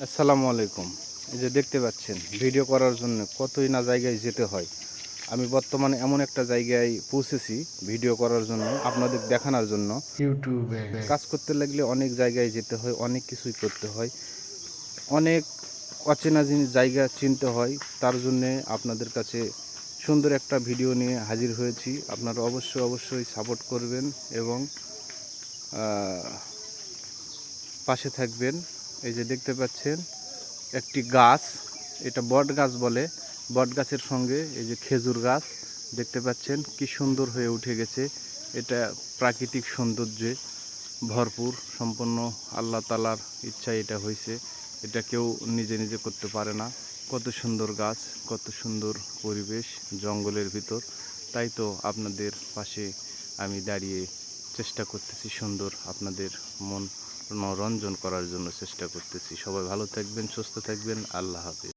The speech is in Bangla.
আসসালামু আলাইকুম। এই যে দেখতে পাচ্ছেন ভিডিও করার জন্য কতই না জায়গায় যেতে হয়। আমি বর্তমানে এমন একটা জায়গায় পৌঁছেছি ভিডিও করার জন্য, আপনাদের দেখানোর জন্য। ইউটিউবে কাজ করতে লাগলে অনেক জায়গায় যেতে হয়, অনেক কিছুই করতে হয়, অনেক অচেনা জিনিস জায়গা চিনতে হয়। তার জন্যে আপনাদের কাছে সুন্দর একটা ভিডিও নিয়ে হাজির হয়েছি। আপনারা অবশ্যই সাপোর্ট করবেন এবং পাশে থাকবেন। এই যে দেখতে পাচ্ছেন একটি গাছ, এটা বট গাছ বলে। বট গাছের সঙ্গে এই যে খেজুর গাছ দেখতে পাচ্ছেন কি সুন্দর হয়ে উঠে গেছে। এটা প্রাকৃতিক সৌন্দর্যে ভরপুর, সম্পূর্ণ আল্লাহ তাআলার ইচ্ছায় এটা হয়েছে। এটা কেউ নিজে নিজে করতে পারে না। কত সুন্দর গাছ, কত সুন্দর পরিবেশ জঙ্গলের ভিতর। তাই তো আপনাদের পাশে আমি দাঁড়িয়ে চেষ্টা করতেছি সুন্দর আপনাদের মনোরঞ্জন করার জন্য চেষ্টা করতেছি। সবাই ভালো থাকবেন, সুস্থ থাকবেন। আল্লাহ হাফেজ।